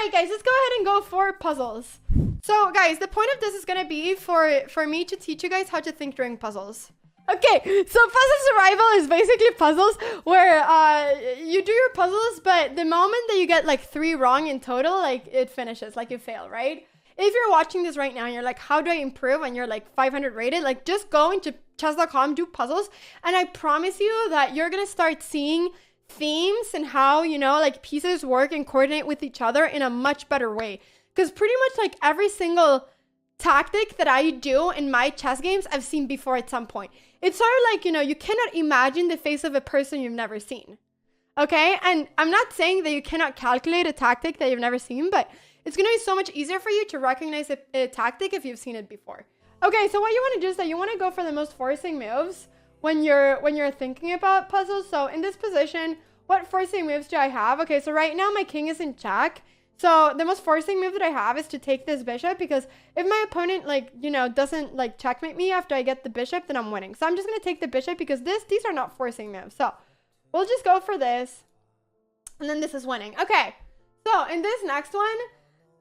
right, guys, let's go ahead and go for puzzles. So, guys, the point of this is gonna be for me to teach you guys how to think during puzzles. Okay, so puzzle survival is basically puzzles where you do your puzzles, but the moment that you get like 3 wrong in total, like it finishes, like you fail, right? If you're watching this right now and you're like, how do I improve? And you're like 500 rated, like just go into chess.com, do puzzles, and I promise you that you're gonna start seeing themes and how, you know, like pieces work and coordinate with each other in a much better way. Because pretty much like every single tactic that I do in my chess games, I've seen before at some point. It's sort of like, you know, you cannot imagine the face of a person you've never seen. Okay? And I'm not saying that you cannot calculate a tactic that you've never seen, but it's going to be so much easier for you to recognize a tactic if you've seen it before. Okay, so what you want to do is that you want to go for the most forcing moves when you're thinking about puzzles. So in this position, what forcing moves do I have? Okay, so right now my king is in check. So the most forcing move that I have is to take this bishop, because if my opponent, like, you know, doesn't like checkmate me after I get the bishop, then I'm winning. So I'm just going to take the bishop because these are not forcing moves. So we'll just go for this. And then this is winning. Okay. So in this next one,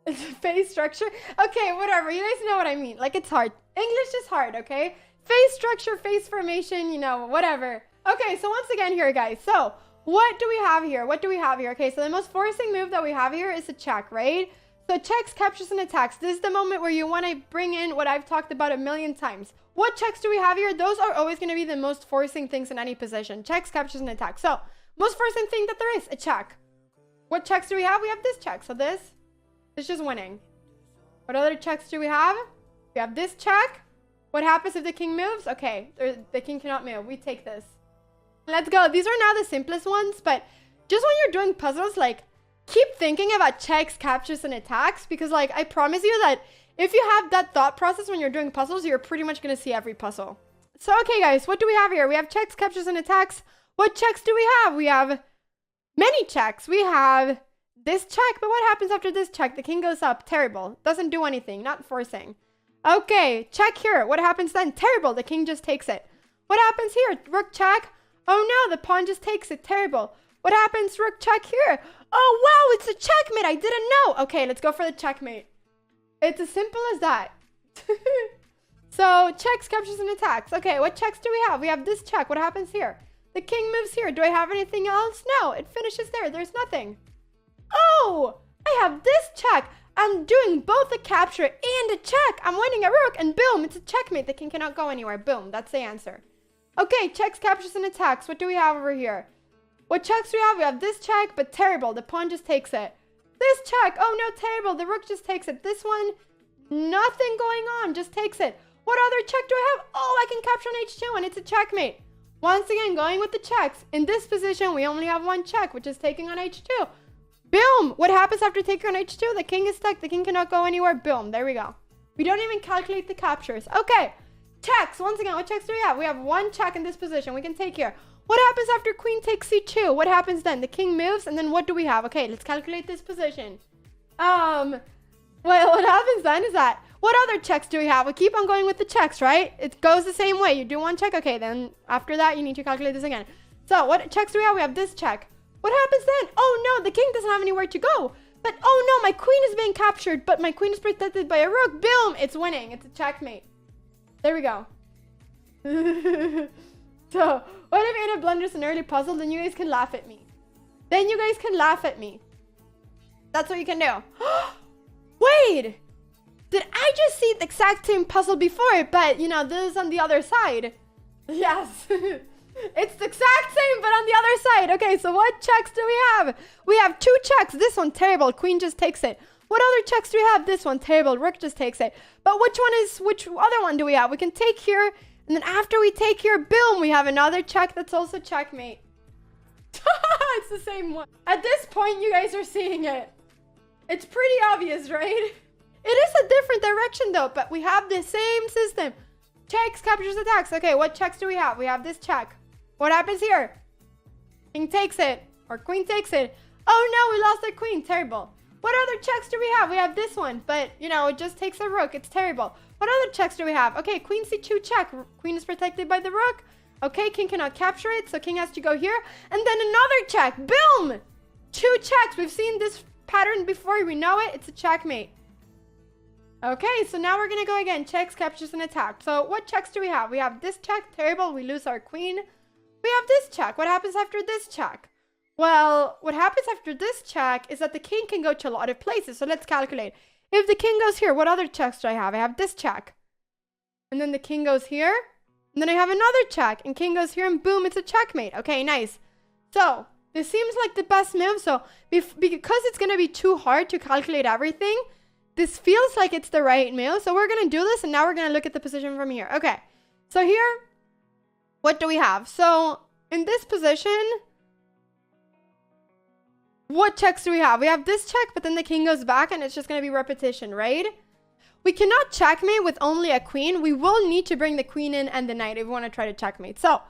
it's phase structure. Okay, whatever. You guys know what I mean. Like, it's hard. English is hard, okay? Phase structure, phase formation, you know, whatever. Okay, so once again here, guys. So what do we have here? What do we have here? Okay, so the most forcing move that we have here is a check, right? So checks, captures, and attacks. This is the moment where you want to bring in what I've talked about a million times. What checks do we have here? Those are always going to be the most forcing things in any position. Checks, captures, and attacks. So most forcing thing that there is, a check. What checks do we have? We have this check. So this is just winning. What other checks do we have? We have this check. What happens if the king moves? Okay, the king cannot move. We take this. Let's go. These are now the simplest ones, but just when you're doing puzzles, like, keep thinking about checks, captures, and attacks, because, like, I promise you that if you have that thought process when you're doing puzzles, you're pretty much going to see every puzzle. So, okay, guys, what do we have here? We have checks, captures, and attacks. What checks do we have? We have many checks. We have this check, but what happens after this check? The king goes up. Terrible. Doesn't do anything. Not forcing. Okay, check here. What happens then? Terrible. The king just takes it. What happens here? Rook check. Oh no, the pawn just takes it. Terrible. What happens? Rook check here. Oh wow, it's a checkmate. I didn't know. Okay, let's go for the checkmate. It's as simple as that. So, checks, captures, and attacks. Okay, what checks do we have? We have this check. What happens here? The king moves here. Do I have anything else? No, it finishes there. There's nothing. Oh, I have this check. I'm doing both a capture and a check. I'm winning a rook, and boom, it's a checkmate. The king cannot go anywhere. Boom, that's the answer. Okay, checks, captures, and attacks. What do we have over here? What checks do we have? We have this check, but terrible. The pawn just takes it. This check. Oh, no, terrible. The rook just takes it. This one, nothing going on. Just takes it. What other check do I have? Oh, I can capture on h2, and it's a checkmate. Once again, going with the checks. In this position, we only have one check, which is taking on h2. Boom. What happens after taking on h2? The king is stuck. The king cannot go anywhere. Boom. There we go. We don't even calculate the captures. Okay. Checks. Once again, what checks do we have? We have one check in this position. We can take here. What happens after queen takes c2? What happens then? The king moves, and then what do we have? Okay, let's calculate this position. Well, what happens then is that, what other checks do we have? We keep on going with the checks, right? It goes the same way. You do one check. Okay, then after that, you need to calculate this again. So what checks do we have? We have this check. What happens then? Oh, no, the king doesn't have anywhere to go. But, oh, no, my queen is being captured, but my queen is protected by a rook. Boom, it's winning. It's a checkmate. There we go. So, what if I made a blunders an early puzzle? Then you guys can laugh at me. Then you guys can laugh at me. That's what you can do. Wait! Did I just see the exact same puzzle before? But, you know, this is on the other side. Yes. It's the exact same, but on the other side. Okay, so what checks do we have? We have two checks. This one, terrible. Queen just takes it. What other checks do we have? This one, terrible. Rook just takes it. But which other one do we have? We can take here, and then after we take here, boom, we have another check that's also checkmate. It's the same one. At this point, you guys are seeing it. It's pretty obvious, right? It is a different direction, though, but we have the same system. Checks, captures, attacks. Okay, what checks do we have? We have this check. What happens here? King takes it, or queen takes it. Oh no, we lost our queen. Terrible. What other checks do we have? We have this one, but, you know, it just takes a rook. It's terrible. What other checks do we have? Okay, queen c2 check. Queen is protected by the rook. Okay, king cannot capture it, so king has to go here. And then another check. Boom! Two checks. We've seen this pattern before. We know it. It's a checkmate. Okay, so now we're going to go again. Checks, captures, and attack. So what checks do we have? We have this check. Terrible. We lose our queen. We have this check. What happens after this check? Well, what happens after this check is that the king can go to a lot of places. So let's calculate. If the king goes here, what other checks do I have? I have this check. And then the king goes here. And then I have another check. And king goes here and boom, it's a checkmate. Okay, nice. So this seems like the best move. So because it's going to be too hard to calculate everything, this feels like it's the right move. So we're going to do this. And now we're going to look at the position from here. Okay. So here, what do we have? So in this position, what checks do we have? We have this check, but then the king goes back and it's just going to be repetition, right? We cannot checkmate with only a queen. We will need to bring the queen in and the knight if we want to try to checkmate. So,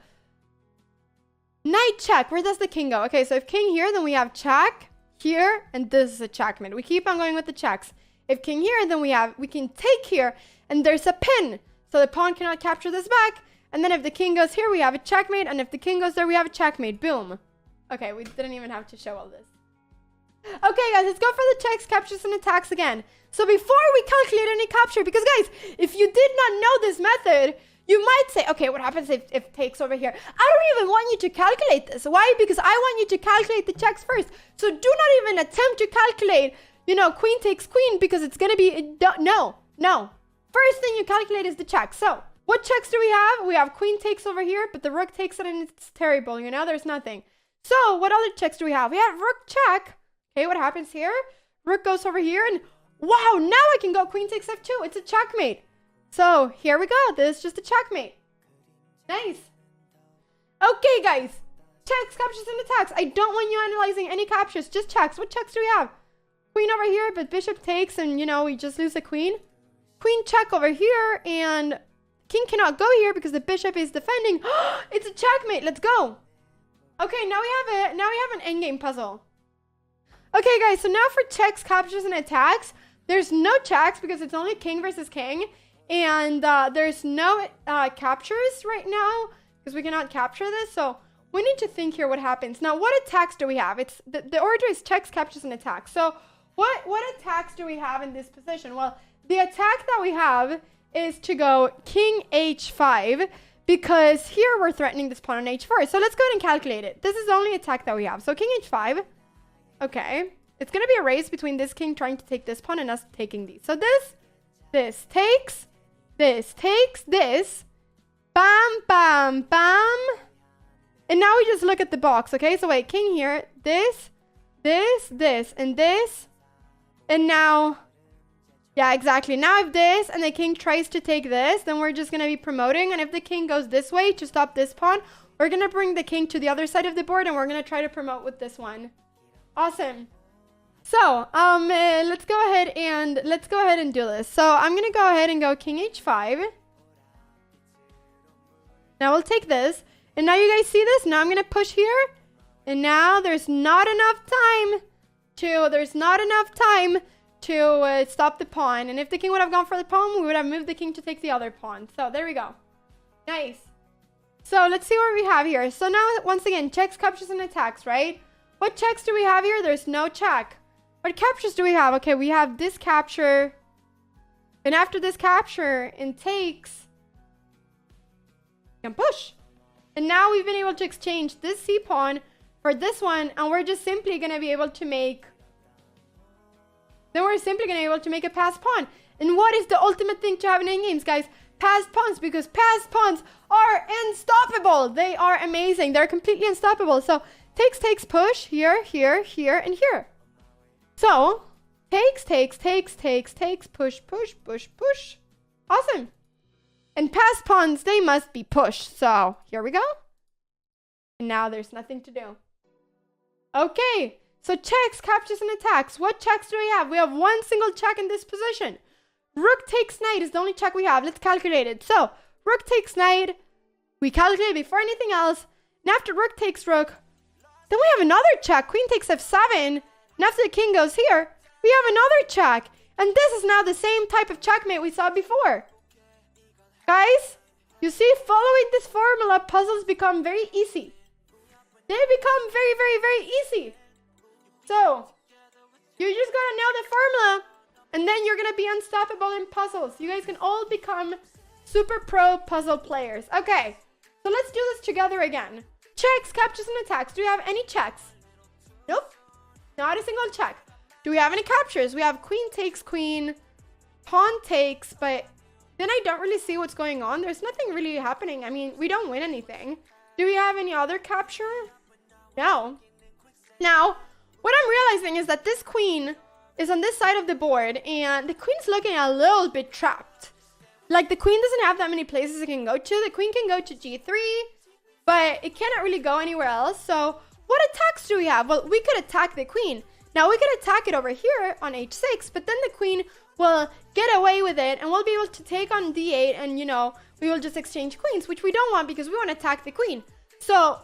knight check. Where does the king go? Okay, so if king here, then we have check here, and this is a checkmate. We keep on going with the checks. If king here, then we can take here, and there's a pin. So the pawn cannot capture this back. And then if the king goes here, we have a checkmate. And if the king goes there, we have a checkmate. Boom. Okay, we didn't even have to show all this. Okay, guys, let's go for the checks, captures, and attacks again. So before we calculate any capture, because guys, if you did not know this method, you might say, okay, what happens if takes over here? I don't even want you to calculate this. Why? Because I want you to calculate the checks first. So do not even attempt to calculate, queen takes queen, because it's going to be, no. First thing you calculate is the check. So what checks do we have? We have queen takes over here, but the rook takes it and it's terrible. There's nothing. So what other checks do we have? We have rook check. Okay, what happens here? Rook goes over here and wow, now I can go queen takes f2. It's a checkmate. So here we go. This is just a checkmate. Nice. Okay, guys. Checks, captures, and attacks. I don't want you analyzing any captures. Just checks. What checks do we have? Queen over here, but bishop takes and, we just lose the queen. Queen check over here and king cannot go here because the bishop is defending. It's a checkmate. Let's go. Okay, now we have an endgame puzzle. Okay, guys, so now for checks, captures, and attacks, there's no checks because it's only king versus king. And there's no captures right now because we cannot capture this. So we need to think here what happens. Now, what attacks do we have? It's the order is checks, captures, and attacks. So what attacks do we have in this position? Well, the attack that we have is to go king h5 because here we're threatening this pawn on h4. So let's go ahead and calculate it. This is the only attack that we have. So king h5. Okay, it's going to be a race between this king trying to take this pawn and us taking these. So this takes, this, bam, bam, bam. And now we just look at the box, okay? So wait, king here, this, and this. And now, yeah, exactly. Now if this and the king tries to take this, then we're just going to be promoting. And if the king goes this way to stop this pawn, we're going to bring the king to the other side of the board and we're going to try to promote with this one. Awesome. So, let's go ahead and do this. So, I'm going to go ahead and go king h5. Now, we'll take this. And now you guys see this? Now I'm going to push here. And now there's not enough time to stop the pawn. And if the king would have gone for the pawn, we would have moved the king to take the other pawn. So, there we go. Nice. So, let's see what we have here. So, now, once again, checks, captures, and attacks, right? What checks do we have here? There's no check. What captures do we have? Okay, we have this capture. And after this capture and takes, we can push. And now we've been able to exchange this c pawn for this one. And we're just simply going to be able to make... Then we're simply going to be able to make a passed pawn. And what is the ultimate thing to have in games, guys? Passed pawns, because passed pawns are unstoppable. They are amazing. They're completely unstoppable. So... takes, push, here, here, here, and here. So, takes, push, push, push, push. Awesome. And passed pawns, they must be pushed. So, here we go. And now there's nothing to do. Okay, so checks, captures, and attacks. What checks do we have? We have one single check in this position. Rook takes knight is the only check we have. Let's calculate it. So, rook takes knight. We calculate before anything else. And after rook takes rook, then we have another check. Queen takes f7. And after the king goes here, we have another check. And this is now the same type of checkmate we saw before. Guys, you see, following this formula, puzzles become very easy. They become very, very, very easy. So, You just gotta know the formula, and then you're gonna be unstoppable in puzzles. You guys can all become super pro puzzle players. Okay, so let's do this together again. Checks, captures, and attacks. Do we have any checks? Nope. Not a single check. Do we have any captures? We have queen takes queen, pawn takes, but then I don't really see what's going on. There's nothing really happening. I mean, we don't win anything. Do we have any other capture? No. Now, what I'm realizing is that this queen is on this side of the board, and the queen's looking a little bit trapped. Like, the queen doesn't have that many places it can go to. The queen can go to g3, but it cannot really go anywhere else. So what attacks do we have? Well, we could attack the queen. Now, we could attack it over here on h6, but then the queen will get away with it, and we'll be able to take on d8, and, you know, we will just exchange queens, which we don't want because we want to attack the queen. So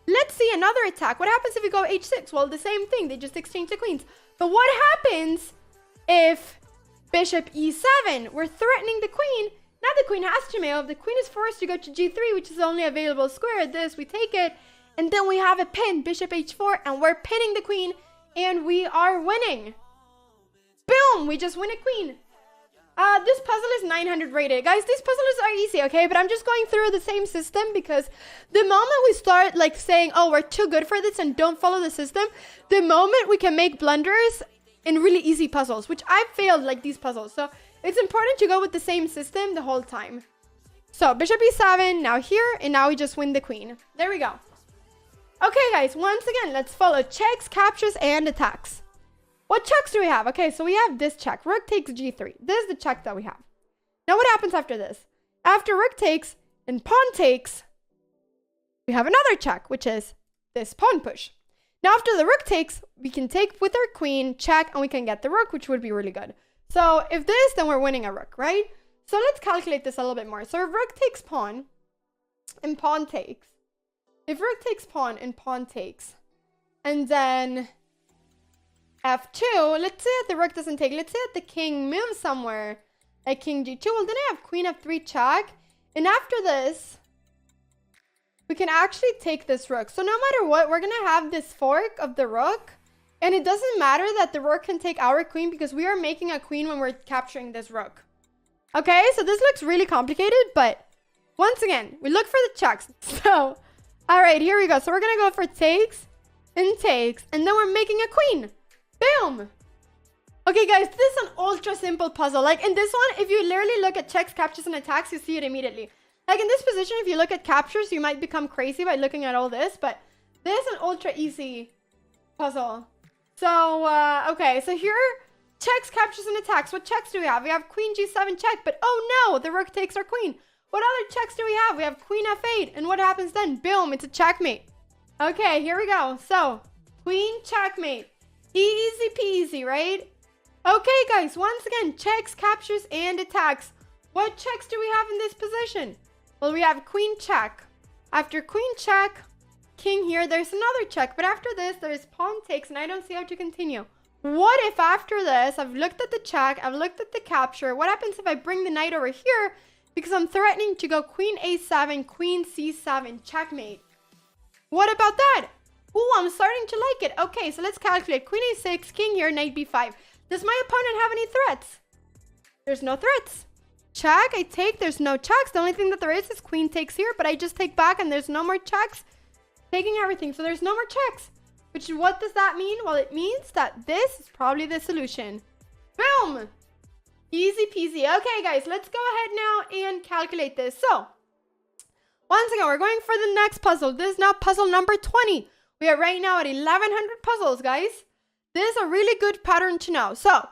let's see another attack. What happens if we go h6? Well, the same thing. They just exchange the queens. But what happens if bishop e7? We're threatening the queen. Now the queen has to move. The queen is forced to go to g3, which is the only available square. This, we take it. And then we have a pin, bishop h4, and we're pinning the queen. And we are winning. Boom! We just win a queen. This puzzle is 900 rated. Guys, these puzzles are easy, okay? But I'm just going through the same system because the moment we start, like, saying, oh, we're too good for this and don't follow the system, the moment we can make blunders in really easy puzzles, which I've failed, like, these puzzles. So it's important to go with the same system the whole time. So bishop e7, now here, and now we just win the queen. There we go. Okay, guys, once again, let's follow checks, captures, and attacks. What checks do we have? Okay, so we have this check. Rook takes g3. This is the check that we have. Now, what happens after this? After rook takes and pawn takes, we have another check, which is this pawn push. Now, after the rook takes, we can take with our queen, check, and we can get the rook, which would be really good. So if this, then we're winning a rook, right? So let's calculate this a little bit more. So if rook takes pawn and pawn takes, if rook takes pawn and pawn takes, and then f2, let's say that the rook doesn't take. Let's say that the king moves somewhere, like king g2. Well, then I have queen f3 check. And after this, we can actually take this rook. So no matter what, we're going to have this fork of the rook. And it doesn't matter that the rook can take our queen because we are making a queen when we're capturing this rook. Okay, so this looks really complicated, but once again, we look for the checks. So, all right, here we go. So we're going to go for takes, and then we're making a queen. Boom! Okay, guys, this is an ultra simple puzzle. Like, in this one, if you literally look at checks, captures, and attacks, you see it immediately. Like, in this position, if you look at captures, you might become crazy by looking at all this, but this is an ultra easy puzzle. So, okay, so here, checks, captures, and attacks. What checks do we have? We have queen g7 check, but oh no, the rook takes our queen. What other checks do we have? We have queen f8, and what happens then? Boom, it's a checkmate. Okay, here we go. So, queen checkmate. Easy peasy, right? Okay, guys, once again, checks, captures, and attacks. What checks do we have in this position? Well, we have queen check. After queen check, king here, there's another check. But after this, there's pawn takes, and I don't see how to continue. What if after this, I've looked at the check, I've looked at the capture. What happens if I bring the knight over here? Because I'm threatening to go queen a7, queen c7, checkmate. What about that? Ooh, I'm starting to like it. Okay, so let's calculate. Queen a6, king here, knight b5. Does my opponent have any threats? There's no threats. Check, I take. There's no checks. The only thing that there is queen takes here, but I just take back and there's no more checks. Taking everything, so there's no more checks. Which, what does that mean? Well, it means that this is probably the solution. Boom! Easy peasy. Okay, guys, let's go ahead now and calculate this. So, once again, we're going for the next puzzle. This is now puzzle number 20. We are right now at 1,100 puzzles, guys. This is a really good pattern to know. So,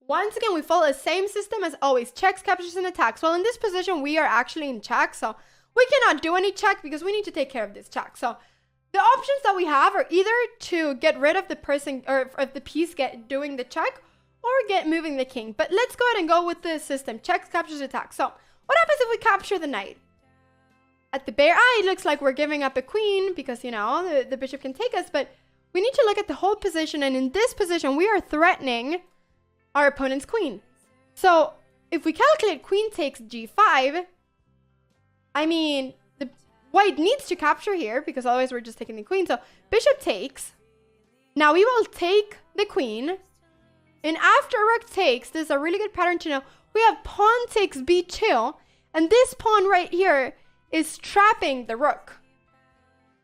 once again, we follow the same system as always. Checks, captures, and attacks. Well, in this position, we are actually in check. So, we cannot do any check because we need to take care of this check. So, the options that we have are either to get rid of the person or of the piece doing the check or get moving the king. But let's go ahead and go with the system. Checks, captures, attacks. So, what happens if we capture the knight? At the bare eye, it looks like we're giving up a queen because, you know, the bishop can take us. But we need to look at the whole position. And in this position, we are threatening our opponent's queen. So, if we calculate queen takes g5, I mean, the white needs to capture here because otherwise we're just taking the queen. So, bishop takes. Now, we will take the queen. And after rook takes, this is a really good pattern to know. We have pawn takes b2. And this pawn right here is trapping the rook.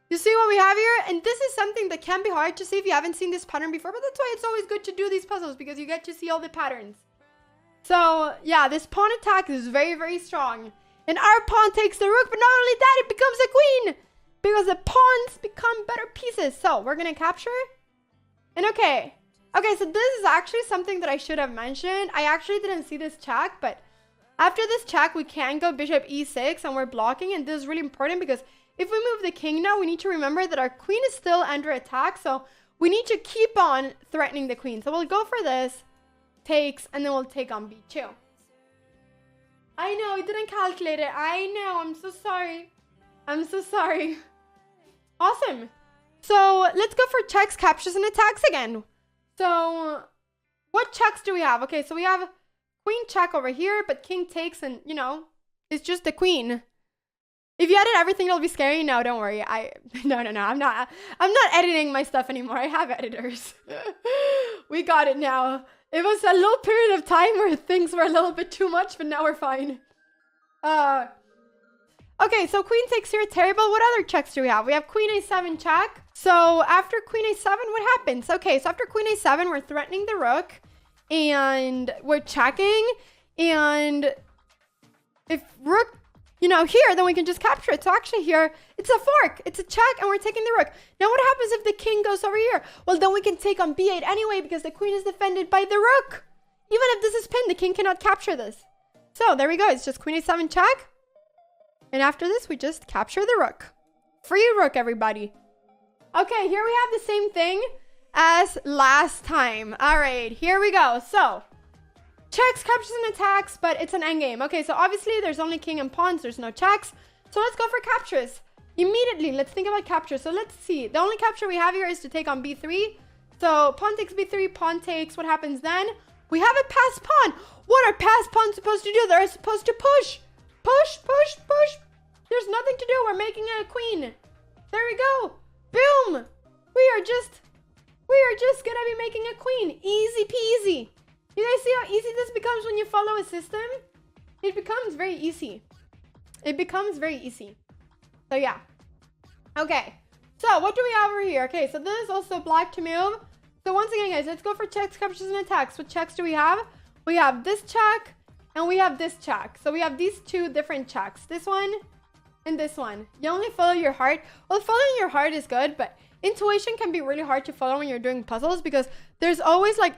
You see what we have here? And this is something that can be hard to see if you haven't seen this pattern before. But that's why it's always good to do these puzzles, because you get to see all the patterns. So, yeah, this pawn attack is very, very strong. And our pawn takes the rook, but not only that, it becomes a queen. Because the pawns become better pieces. So, we're going to capture. And okay, so this is actually something that I should have mentioned. I actually didn't see this check, but after this check, we can go bishop e6, and we're blocking. And this is really important because if we move the king now, we need to remember that our queen is still under attack. So, we need to keep on threatening the queen. So, we'll go for this. Takes, and then we'll take on b2. I know, I didn't calculate it. I know, I'm so sorry. I'm so sorry. Awesome. So let's go for checks, captures, and attacks again. So what checks do we have? Okay, so we have queen check over here, but king takes, and you know, it's just the queen. If you edit everything, it'll be scary. No, don't worry. No. I'm not editing my stuff anymore. I have editors. We got it now. It was a little period of time where things were a little bit too much, but now we're fine. Okay, so queen takes here, terrible. What other checks do we have? We have queen a7 check. So after queen a7, what happens? Okay, so after queen a7, we're threatening the rook, and we're checking. And if rook, you know, here, then we can just capture it. So actually here, it's a fork. It's a check, and we're taking the rook. Now what happens if the king goes over here? Well, then we can take on b8 anyway, because the queen is defended by the rook. Even if this is pinned, the king cannot capture this. So there we go. It's just queen a7 check. And after this, we just capture the rook. Free rook, everybody. Okay, here we have the same thing as last time. All right, here we go. So checks, captures, and attacks, but it's an endgame. Okay, so obviously there's only king and pawns. There's no checks. So let's go for captures. Immediately, let's think about capture. So let's see. The only capture we have here is to take on b3. So pawn takes b3, pawn takes. What happens then? We have a passed pawn. What are passed pawns supposed to do? They're supposed to push. Push, push, push. There's nothing to do. We're making it a queen. There we go. Boom. We are just gonna be making a queen. Easy peasy. You guys see how easy this becomes when you follow a system? It becomes very easy. It becomes very easy. So yeah. Okay. So what do we have over here? Okay, so this is also black to move. So once again, guys, let's go for checks, captures, and attacks. What checks do we have? We have this check, and we have this check. So we have these two different checks. This one and this one. You only follow your heart. Well, following your heart is good, but intuition can be really hard to follow when you're doing puzzles, because there's always like,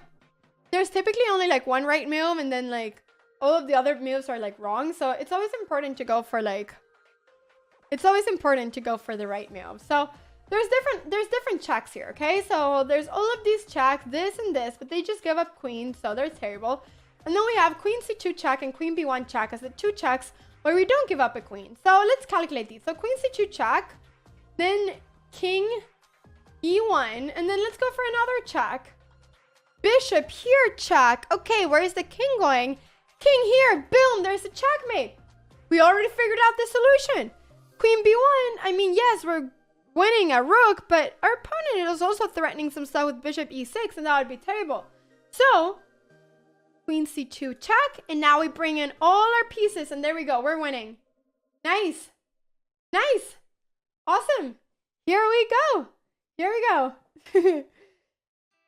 there's typically only like one right move, and then like all of the other moves are like wrong. So it's always important to go for like, it's always important to go for the right move. So there's different checks here, okay? So there's all of these checks, this and this, but they just give up queen, so they're terrible. And then we have queen c2 check and queen b1 check as the two checks where we don't give up a queen. So let's calculate these. So queen c2 check, then king e1, and then let's go for another check. Bishop here check. Okay, where is the king going? King here. Boom, there's a checkmate. We already figured out the solution. Queen b1. I mean, yes, we're winning a rook, but our opponent is also threatening some stuff with bishop e6, and that would be terrible. So queen c2 check, and now we bring in all our pieces, and there we go. We're winning. Nice. Nice. Awesome. Here we go. Here we go.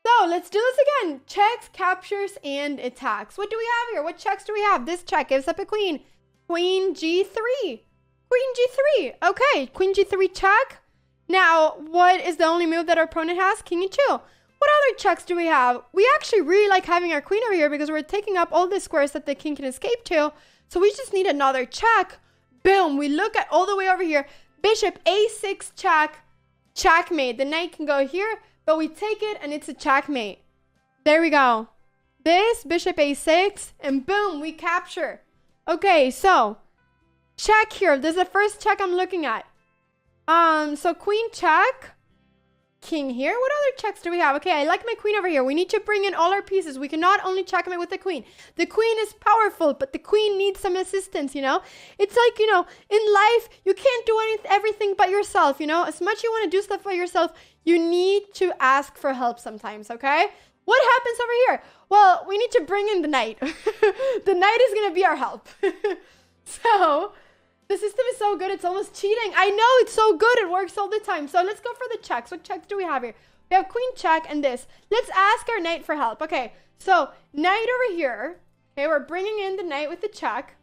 So let's do this again. Checks, captures, and attacks. What do we have here? What checks do we have? This check gives up a queen. Queen g3. Queen g3. Okay, queen g3 check. Now, what is the only move that our opponent has? King e2. What other checks do we have? We actually really like having our queen over here because we're taking up all the squares that the king can escape to. So we just need another check. Boom. We look at all the way over here. Bishop a6 check. Checkmate. The knight can go here, but we take it and it's a checkmate. There we go. This, bishop a6, and boom, we capture. Okay, so check here. This is the first check I'm looking at. So queen check, king here. What other checks do we have? Okay, I like my queen over here. We need to bring in all our pieces. We cannot only checkmate with the queen. The queen is powerful, but the queen needs some assistance, you know? It's like, you know, in life, you can't do everything by yourself, you know? As much you want to do stuff by yourself, you need to ask for help sometimes, okay? What happens over here? Well, we need to bring in the knight. The knight is gonna be our help. So the system is so good, it's almost cheating. I know, it's so good, it works all the time. So let's go for the checks. What checks do we have here? We have queen check and this. Let's ask our knight for help. Okay, so knight over here. Okay, we're bringing in the knight with the check.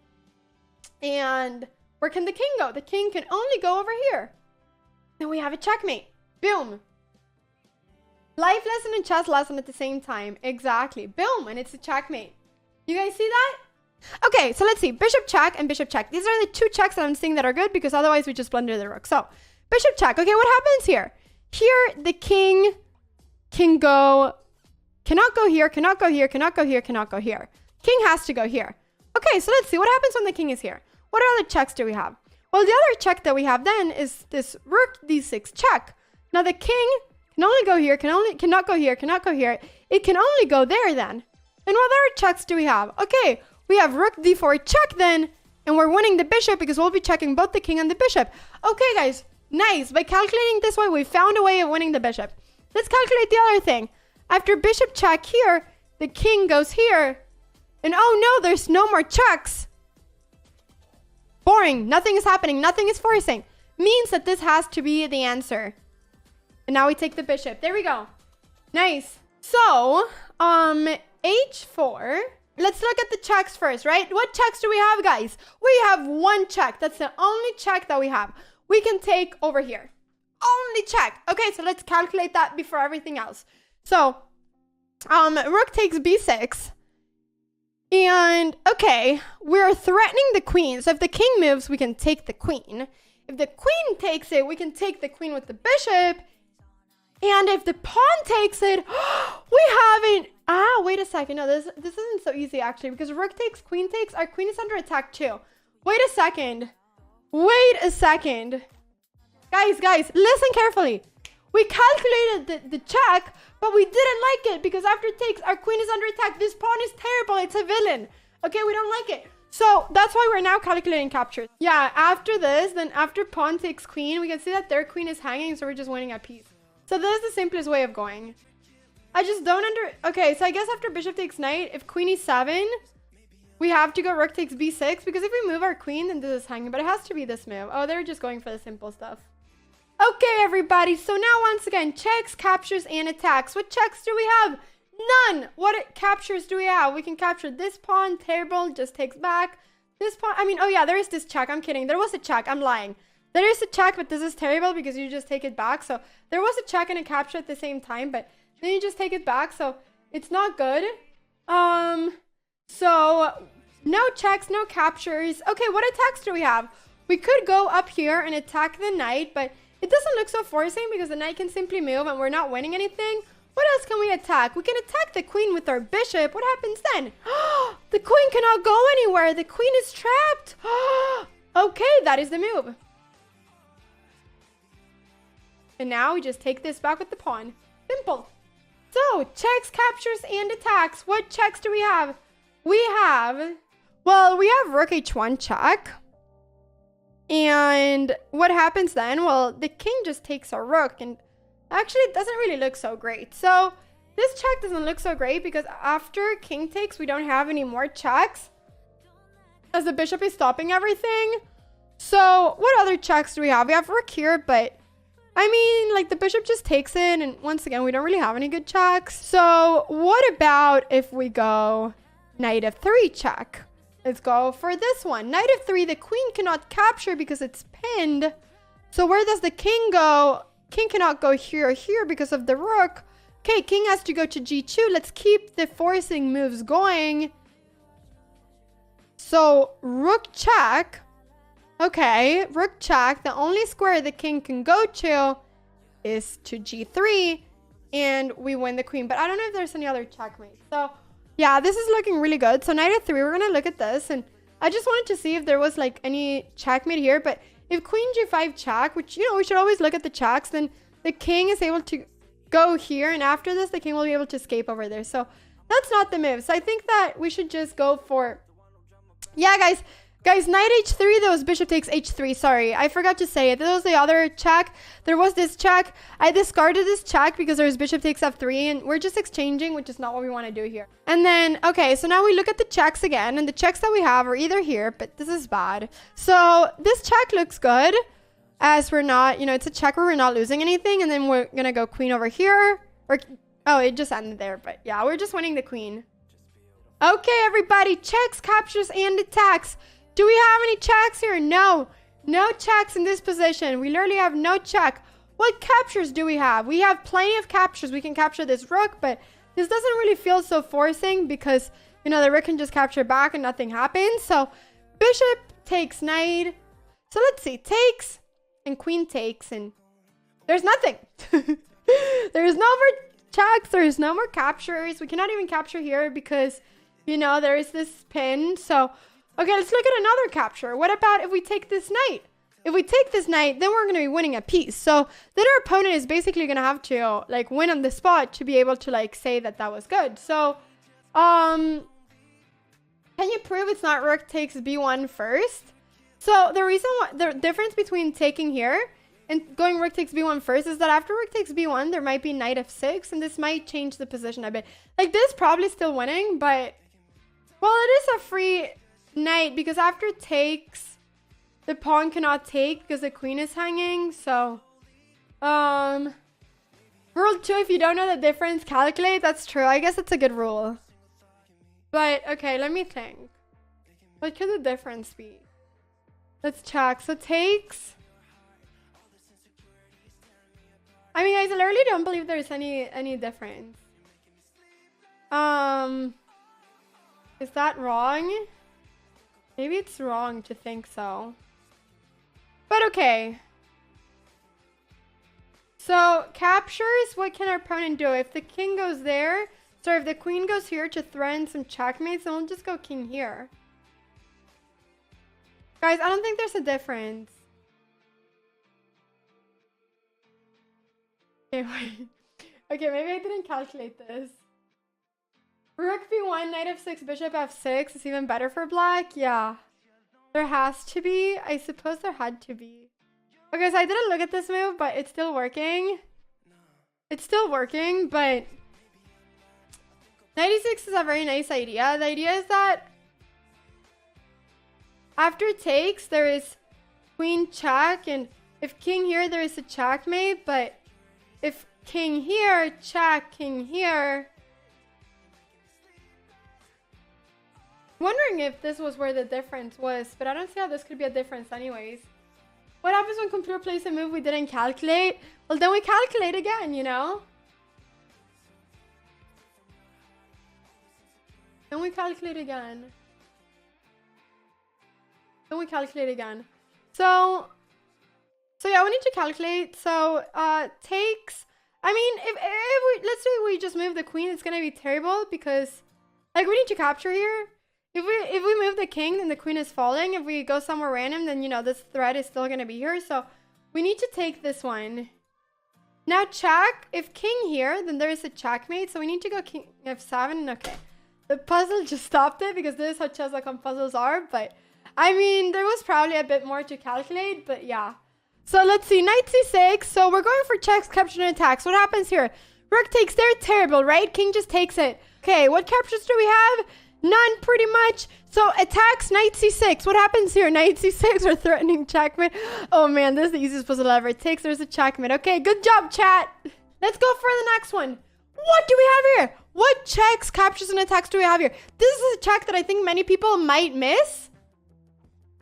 And where can the king go? The king can only go over here. Then we have a checkmate. Boom. Life lesson and chess lesson at the same time. Exactly. Boom. And it's a checkmate. You guys see that? Okay, so let's see. Bishop check and bishop check. These are the two checks that I'm seeing that are good because otherwise we just blunder the rook. So bishop check. Okay, what happens here? Here, the king can go, cannot go here, cannot go here, cannot go here, cannot go here. King has to go here. Okay, so let's see what happens when the king is here. What other checks do we have? Well, the other check that we have then is this rook d6 check. Now the king can only go here, cannot go here, cannot go here. It can only go there then. And what other checks do we have? Okay, we have rook d4 check then, and we're winning the bishop because we'll be checking both the king and the bishop. Okay, guys, nice. By calculating this way, we found a way of winning the bishop. Let's calculate the other thing. After bishop check here, the king goes here. And oh no, there's no more checks. Boring. Nothing is happening. Nothing is forcing. Means that this has to be the answer. And now we take the bishop. There we go. Nice. So, h4. Let's look at the checks first, right? What checks do we have, guys? We have one check. That's the only check that we have. We can take over here. Only check. Okay, so let's calculate that before everything else. So, rook takes b6. And, okay, we're threatening the queen. So if the king moves, we can take the queen. If the queen takes it, we can take the queen with the bishop. And if the pawn takes it, we haven't... Ah, wait a second. No, this isn't so easy, actually, because rook takes, queen takes. Our queen is under attack, too. Wait a second. Wait a second. Guys, listen carefully. We calculated the check, but we didn't like it because after it takes, our queen is under attack. This pawn is terrible. It's a villain. Okay, we don't like it. So that's why we're now calculating captures. Yeah, after this, then after pawn takes queen, we can see that their queen is hanging, so we're just winning a piece. So this is the simplest way of going. I just don't Okay, so I guess after bishop takes knight, if queen e7, we have to go rook takes b6, because if we move our queen, then this is hanging, but it has to be this move. Oh, they're just going for the simple stuff. Okay, everybody, so now once again, checks, captures, and attacks. What checks do we have? None. What captures do we have? We can capture this pawn, terrible, just takes back. This pawn, I mean, oh yeah, there is this check. I'm kidding. There was a check. I'm lying. There is a check, but this is terrible because you just take it back. So there was a check and a capture at the same time, but then you just take it back. So it's not good. So no checks, no captures. Okay, what attacks do we have? We could go up here and attack the knight, but it doesn't look so forcing because the knight can simply move and we're not winning anything. What else can we attack? We can attack the queen with our bishop. What happens then? The queen cannot go anywhere. The queen is trapped. Okay, that is the move. And now we just take this back with the pawn. Simple. So, checks, captures, and attacks. What checks do we have? We have rook h1 check. And what happens then? Well, the king just takes our rook, and actually it doesn't really look so great. So this check doesn't look so great because after king takes, we don't have any more checks as the bishop is stopping everything. So what other checks do we have? We have rook here, but I mean, like, the bishop just takes it, and once again, we don't really have any good checks. So what about if we go knight f3 check? Let's go for this one. Knight f3, the queen cannot capture because it's pinned. So where does the king go? King cannot go here or here because of the rook. Okay, king has to go to g2. Let's keep the forcing moves going. So rook check. Okay, rook check. The only square the king can go to is to g3. And we win the queen. But I don't know if there's any other checkmate. So yeah, this is looking really good. So knight f3, we're going to look at this. And I just wanted to see if there was like any checkmate here. But if queen g5 check, which, you know, we should always look at the checks, then the king is able to go here. And after this, the king will be able to escape over there. So that's not the move. So I think that we should just go for... Yeah, guys, Guys, knight h3, that was bishop takes h3. Sorry, I forgot to say it. That was the other check. There was this check. I discarded this check because there was bishop takes f3, and we're just exchanging, which is not what we want to do here. And then, okay, so now we look at the checks again, and the checks that we have are either here, but this is bad. So this check looks good, as we're not, you know, it's a check where we're not losing anything, and then we're going to go queen over here. Or, oh, it just ended there, but yeah, we're just winning the queen. Okay, everybody, checks, captures, and attacks. Do we have any checks here? No. No checks in this position. We literally have no check. What captures do we have? We have plenty of captures. We can capture this rook, but this doesn't really feel so forcing because, you know, the rook can just capture back and nothing happens. So bishop takes knight. So let's see. Takes and queen takes, and there's nothing. There's no more checks. There's no more captures. We cannot even capture here because, you know, there is this pin. So okay, let's look at another capture. What about if we take this knight? If we take this knight, then we're going to be winning a piece. So then our opponent is basically going to have to like win on the spot to be able to like say that that was good. So, can you prove it's not rook takes b1 first? So the reason why the difference between taking here and going rook takes b1 first is that after rook takes b1, there might be knight f6, and this might change the position a bit. Like this probably still winning, but well, it is a free knight because after takes, the pawn cannot take because the queen is hanging. So rule 2, if you don't know the difference, calculate. That's true. I guess that's a good rule. But okay, let me think. What could the difference be? Let's check. So takes, I mean, guys, I literally don't believe there's any difference. Is that wrong? Maybe it's wrong to think so. But okay. So captures, what can our opponent do? If the king goes there, sorry, if the queen goes here to threaten some checkmates, then we'll just go king here. Guys, I don't think there's a difference. Okay, wait. Okay, maybe I didn't calculate this. Rook b1, knight f6, bishop f6 is even better for black. Yeah. There has to be. I suppose there had to be. Okay, so I didn't look at this move, but it's still working. It's still working, but knight e6 is a very nice idea. The idea is that after takes, there is queen check, and if king here, there is a checkmate, but if king here, check, king here. Wondering if this was where the difference was, but I don't see how this could be a difference anyways. What happens when computer plays a move we didn't calculate? Well, then we calculate again, you know? Then we calculate again. Then we calculate again. So yeah, we need to calculate. So takes, I mean, if we, let's say we just move the queen, it's gonna be terrible because like we need to capture here. If we move the king, then the queen is falling. If we go somewhere random, then, you know, this threat is still going to be here. So we need to take this one. Now check. If king here, then there is a checkmate. So we need to go king f7. Okay. The puzzle just stopped it because this is how chess.com puzzles are. But, I mean, there was probably a bit more to calculate. But, yeah. So let's see. Knight c6. So we're going for checks, capture, and attacks. What happens here? Rook takes. They're terrible, right? King just takes it. Okay. What captures do we have? None, pretty much. So attacks, knight c6. What happens here? Knight c6 or threatening checkmate. Oh man, this is the easiest puzzle ever. It takes, there's a checkmate. Okay, good job, chat. Let's go for the next one. What do we have here? What checks, captures, and attacks do we have here? This is a check that I think many people might miss.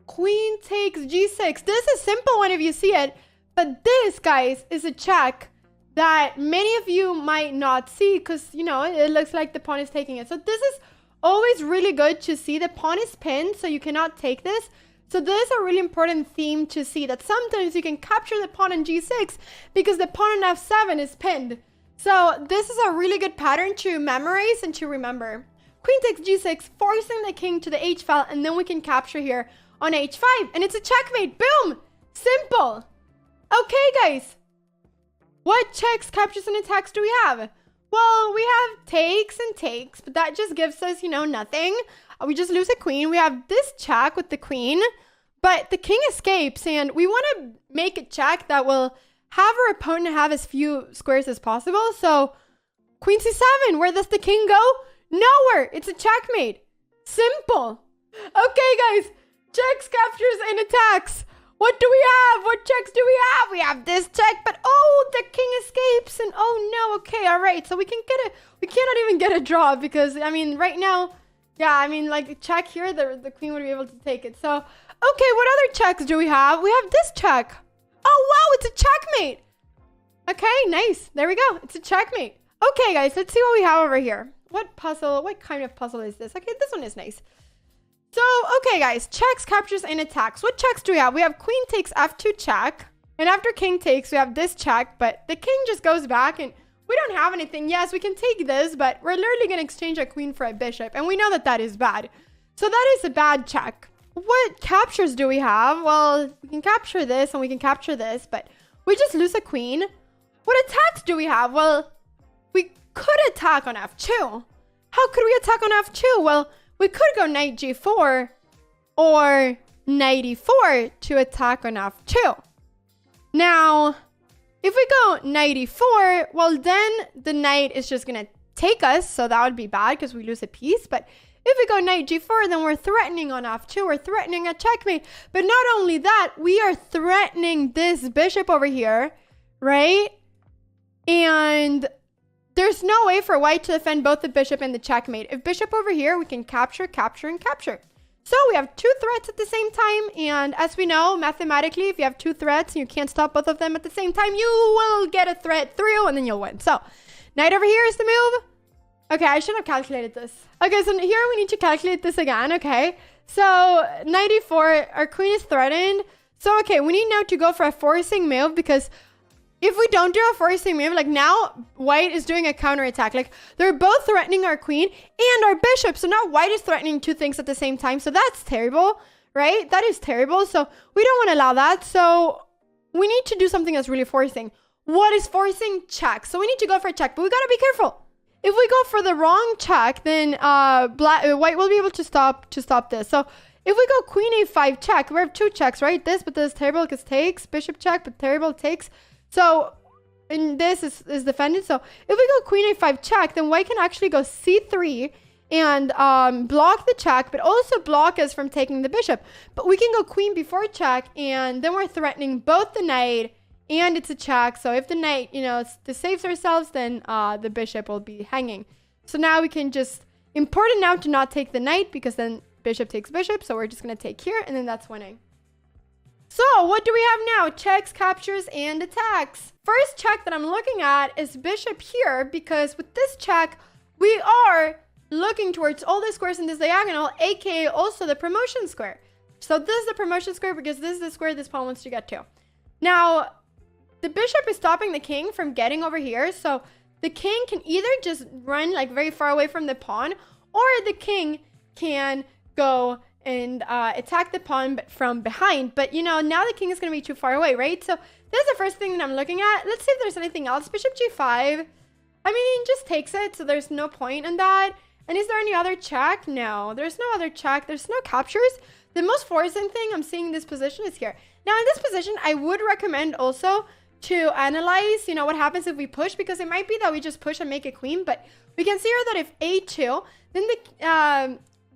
Queen takes g6. This is a simple one if you see it. But this, guys, is a check that many of you might not see because, you know, it looks like the pawn is taking it. So this is always really good to see. The pawn is pinned, so you cannot take this. So this is a really important theme to see, that sometimes you can capture the pawn on g6 because the pawn on f7 is pinned. So this is a really good pattern to memorize and to remember. Queen takes g6, forcing the king to the h file, and then we can capture here on h5. And it's a checkmate. Boom! Simple. Okay, guys. What checks, captures, and attacks do we have? Well, we have takes and takes, but that just gives us, nothing. We just lose a queen. We have this check with the queen, but the king escapes, and we want to make a check that will have our opponent have as few squares as possible. So queen c7, where does the king go? Nowhere. It's a checkmate. Simple. Okay, guys. Checks, captures, and attacks. What do we have? What checks do we have? We have this check, but oh, the king escapes, and oh no. Okay, all right. So we cannot even get a draw because, right now, yeah, like check here, the queen would be able to take it. So, okay, what other checks do we have? We have this check. Oh, wow, it's a checkmate. Okay, nice. There we go. It's a checkmate. Okay, guys, let's see what we have over here. What kind of puzzle is this? Okay, this one is nice. So, okay, guys, checks, captures, and attacks. What checks do we have? We have queen takes f2 check. And after king takes, we have this check, but the king just goes back and we don't have anything. Yes, we can take this, but we're literally going to exchange a queen for a bishop. And we know that that is bad. So that is a bad check. What captures do we have? Well, we can capture this and we can capture this, but we just lose a queen. What attacks do we have? Well, we could attack on f2. How could we attack on f2? Well, we could go knight g4 or knight e4 to attack on f2. Now, if we go knight e4, well, then the knight is just going to take us. So that would be bad because we lose a piece. But if we go knight g4, then we're threatening on f2. We're threatening a checkmate. But not only that, we are threatening this bishop over here, right? And there's no way for white to defend both the bishop and the checkmate. If bishop over here, we can capture, capture, and capture. So we have two threats at the same time. And as we know, mathematically, if you have two threats and you can't stop both of them at the same time, you will get a threat through and then you'll win. So knight over here is the move. Okay, I should have calculated this. Okay, so here we need to calculate this again. Okay, so knight e4, our queen is threatened. So, okay, we need now to go for a forcing move because if we don't do a forcing move, like now white is doing a counterattack. Like they're both threatening our queen and our bishop. So now white is threatening two things at the same time. So that's terrible, right? That is terrible. So we don't want to allow that. So we need to do something that's really forcing. What is forcing? Check. So we need to go for a check, but we got to be careful. If we go for the wrong check, then white will be able to stop this. So if we go queen a5 check, we have two checks, right? This, but this is terrible because takes, bishop check, but terrible takes. So, and this is defended. So, if we go queen a5 check, then white can actually go c3 and block the check, but also block us from taking the bishop. But we can go queen before check, and then we're threatening both the knight and it's a check. So, if the knight, saves ourselves, then the bishop will be hanging. So, now we can just important now to not take the knight because then bishop takes bishop. So, we're just going to take here, and then that's winning. So, what do we have now? Checks, captures, and attacks. First check that I'm looking at is bishop here because with this check, we are looking towards all the squares in this diagonal, aka also the promotion square. So, this is the promotion square because this is the square this pawn wants to get to. Now, the bishop is stopping the king from getting over here. So, the king can either just run like very far away from the pawn or the king can go and attack the pawn from behind. But, now the king is going to be too far away, right? So this is the first thing that I'm looking at. Let's see if there's anything else. Bishop g5. Just takes it, so there's no point in that. And is there any other check? No, there's no other check. There's no captures. The most forcing thing I'm seeing in this position is here. Now, in this position, I would recommend also to analyze, what happens if we push, because it might be that we just push and make a queen. But we can see here that if a2,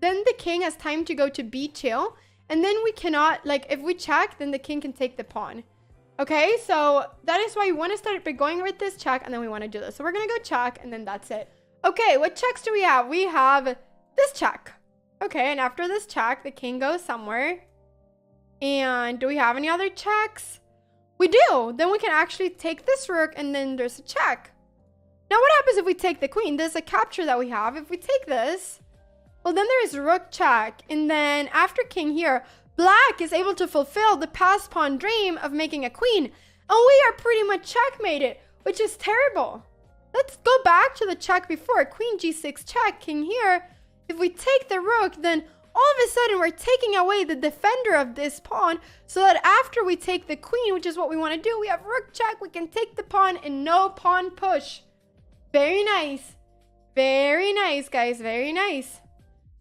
then the king has time to go to b2. And then we cannot, if we check, then the king can take the pawn. Okay, so that is why we want to start by going with this check. And then we want to do this. So we're going to go check. And then that's it. Okay, what checks do we have? We have this check. Okay, and after this check, the king goes somewhere. And do we have any other checks? We do. Then we can actually take this rook. And then there's a check. Now, what happens if we take the queen? There's a capture that we have. If we take this... well, then there is rook check. And then after king here, black is able to fulfill the pass pawn dream of making a queen. And we are pretty much checkmated, which is terrible. Let's go back to the check before. Queen g6 check, king here. If we take the rook, then all of a sudden we're taking away the defender of this pawn so that after we take the queen, which is what we want to do, we have rook check. We can take the pawn and no pawn push. Very nice. Very nice, guys. Very nice.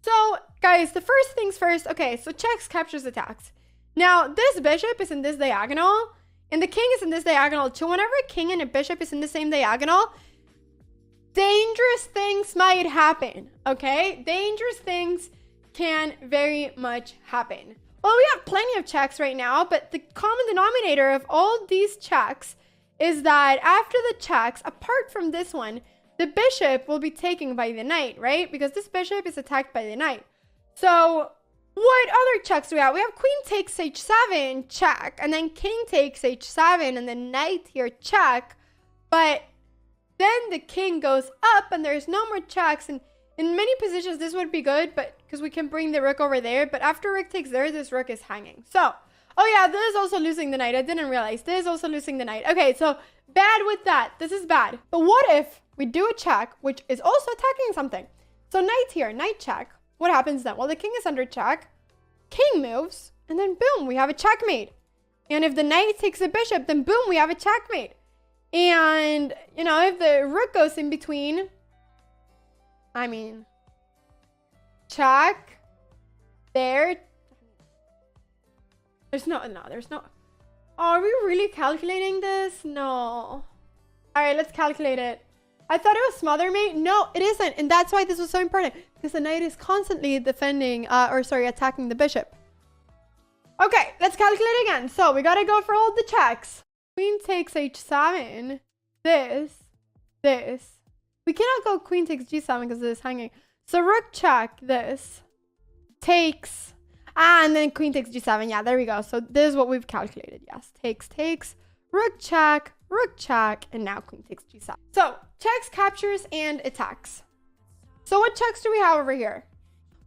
So, guys, the first things first. Okay, so checks, captures, attacks. Now, this bishop is in this diagonal, and the king is in this diagonal too. Whenever a king and a bishop is in the same diagonal, dangerous things might happen, okay? Dangerous things can very much happen. Well, we have plenty of checks right now, but the common denominator of all these checks is that after the checks, apart from this one, the bishop will be taken by the knight, right? Because this bishop is attacked by the knight. So what other checks do we have? We have queen takes h7, check, and then king takes h7, and then knight here, check. But then the king goes up, and there's no more checks. And in many positions, this would be good, but because we can bring the rook over there. But after rook takes there, this rook is hanging. So, oh yeah, this is also losing the knight. I didn't realize. This is also losing the knight. Okay, so bad with that. This is bad. But what if we do a check, which is also attacking something? So knight here, knight check. What happens then? Well, the king is under check. King moves, and then boom, we have a checkmate. And if the knight takes the bishop, then boom, we have a checkmate. And, you know, if the rook goes in between, I mean, check, there. There's no. Oh, are we really calculating this? No. All right, let's calculate it. I thought it was smother mate. No, it isn't. And that's why this was so important. Because the knight is constantly defending, attacking the bishop. Okay, let's calculate again. So we gotta go for all the checks. Queen takes h7. This. We cannot go queen takes g7 because this is hanging. So rook check, this. Takes. And then queen takes g7. Yeah, there we go. So this is what we've calculated. Yes, takes. Rook check, and now queen takes g7. So checks, captures, and attacks. So what checks do we have over here?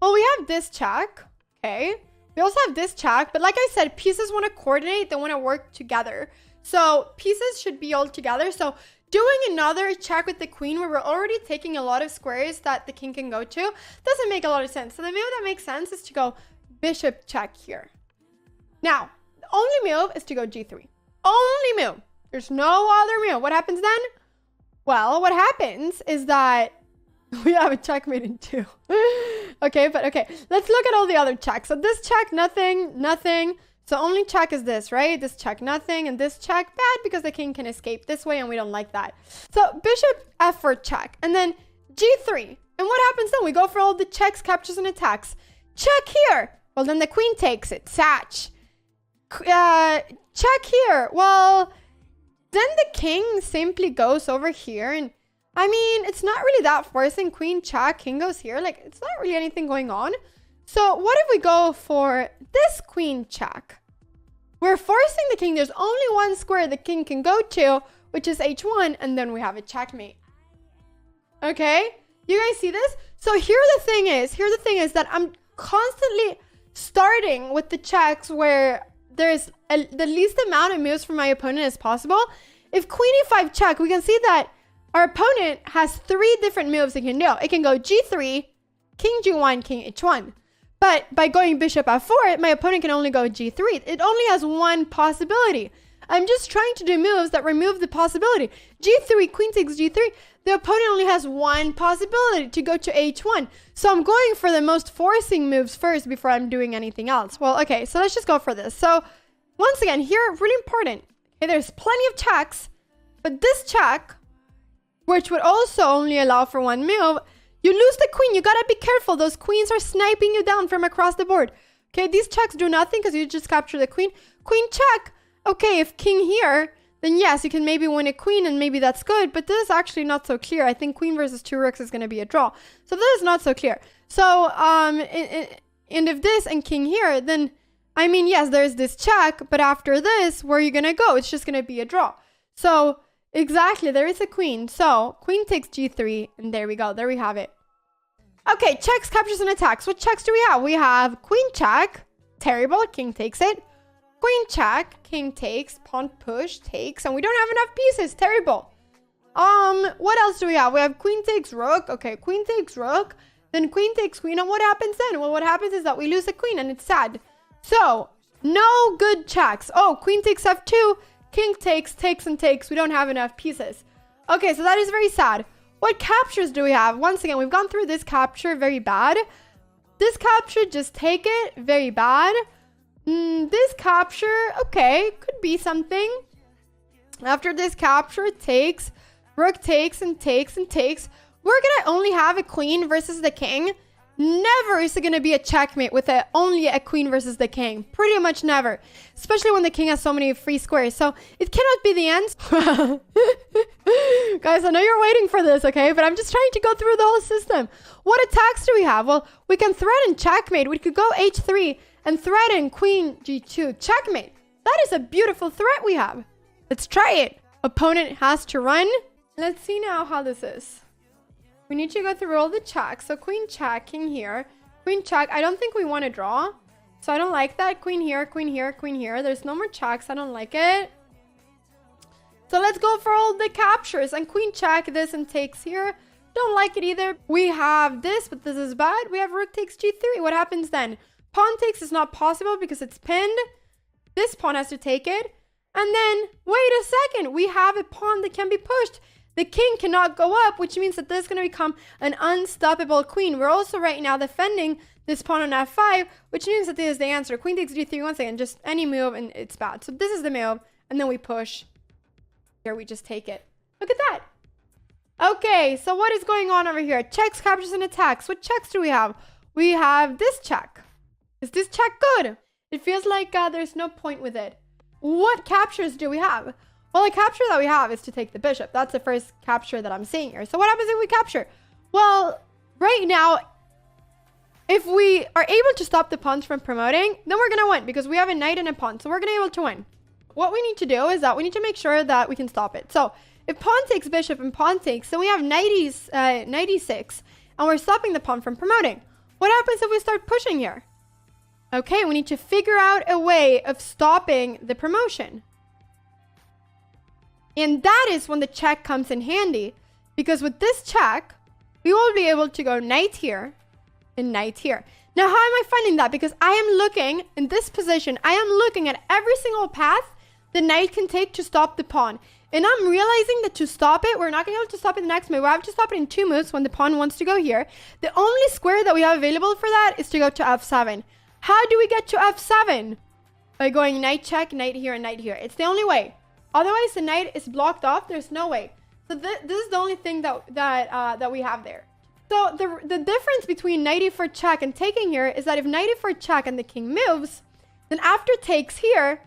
Well, we have this check. Okay. We also have this check. But like I said, pieces want to coordinate. They want to work together. So pieces should be all together. So doing another check with the queen where we're already taking a lot of squares that the king can go to doesn't make a lot of sense. So the move that makes sense is to go bishop check here. Now, the only move is to go g3. Only move. There's no other move. What happens then? Well, what happens is that we have a checkmate in 2. Okay. Let's look at all the other checks. So this check, nothing. So only check is this, right? This check, nothing. And this check, bad because the king can escape this way and we don't like that. So bishop f4 check. And then g3. And what happens then? We go for all the checks, captures, and attacks. Check here. Well, then the queen takes it. Satch. Check here. Well, then the king simply goes over here. And I mean, it's not really that forcing. Queen check, king goes here. Like, it's not really anything going on. So what if we go for this queen check? We're forcing the king. There's only one square the king can go to, which is h1. And then we have a checkmate. Okay? You guys see this? So here the thing is that I'm constantly starting with the checks where there's the least amount of moves from my opponent as possible. If queen e5 check, we can see that our opponent has 3 different moves it can do. It can go g3, king g1, king h1. But by going bishop f4, my opponent can only go g3. It only has one possibility. I'm just trying to do moves that remove the possibility. g3, queen takes g3. The opponent only has one possibility to go to h1. So I'm going for the most forcing moves first before I'm doing anything else. Well, okay, so let's just go for this. So once again, here, really important. Okay, there's plenty of checks, but this check, which would also only allow for one move, you lose the queen. You gotta be careful. Those queens are sniping you down from across the board. Okay, these checks do nothing because you just capture the queen. Queen check. Okay, if king here, then yes, you can maybe win a queen and maybe that's good. But this is actually not so clear. I think queen versus 2 rooks is going to be a draw. So this is not so clear. So, and if this and king here, then, I mean, yes, there's this check. But after this, where are you going to go? It's just going to be a draw. So, exactly, there is a queen. So, queen takes g3. And there we go. There we have it. Okay, checks, captures, and attacks. What checks do we have? We have queen check. Terrible. King takes it. Queen check, king takes, pawn push, takes, and we don't have enough pieces. Terrible. What else do we have? We have queen takes rook. Okay, queen takes rook. Then queen takes queen. And what happens then? Well, what happens is that we lose a queen and it's sad. So, no good checks. Oh, queen takes f2. King takes, takes, and takes. We don't have enough pieces. Okay, so that is very sad. What captures do we have? Once again, we've gone through this capture, very bad. This capture, just take it, very bad. This capture, okay, could be something. After this capture, it takes, rook takes and takes and takes. We're gonna only have a queen versus the king. Never is it gonna be a checkmate with only a queen versus the king. Pretty much never. Especially when the king has so many free squares. So it cannot be the end. Guys, I know you're waiting for this, okay? But I'm just trying to go through the whole system. What attacks do we have? Well, we can threaten checkmate. We could go h3 and threaten queen g2. Checkmate. That is a beautiful threat we have. Let's try it. Opponent has to run. Let's see now how this is. We need to go through all the checks. So queen check, king here. Queen check. I don't think we want to draw. So I don't like that. Queen here, queen here, queen here. There's no more checks. I don't like it. So let's go for all the captures. And queen check this and takes here. Don't like it either. We have this, but this is bad. We have rook takes g3. What happens then? Pawn takes is not possible because it's pinned. This pawn has to take it. And then, wait a second. We have a pawn that can be pushed. The king cannot go up, which means that this is going to become an unstoppable queen. We're also right now defending this pawn on f5, which means that this is the answer. Queen takes d3 once again, just any move and it's bad. So this is the move, and then we push. Here we just take it. Look at that. Okay, so what is going on over here? Checks, captures, and attacks. What checks do we have? We have this check. Is this check good? It feels like there's no point with it. What captures do we have? Well, the capture that we have is to take the bishop. That's the first capture that I'm seeing here. So what happens if we capture? Well, right now, if we are able to stop the pawns from promoting, then we're going to win because we have a knight and a pawn. So we're going to be able to win. What we need to do is that we need to make sure that we can stop it. So if pawn takes bishop and pawn takes, then we have knight e6 and we're stopping the pawn from promoting. What happens if we start pushing here? Okay, we need to figure out a way of stopping the promotion. And that is when the check comes in handy. Because with this check, we will be able to go knight here and knight here. Now, how am I finding that? Because I am looking in this position. I am looking at every single path the knight can take to stop the pawn. And I'm realizing that to stop it, we're not going to be able to stop it in the next move. We have to stop it in 2 moves when the pawn wants to go here. The only square that we have available for that is to go to f7. How do we get to f7? By going knight check, knight here, and knight here. It's the only way. Otherwise, the knight is blocked off. There's no way. So this is the only thing that we have there. So the difference between knight e4 check and taking here is that if knight e4 check and the king moves, then after takes here,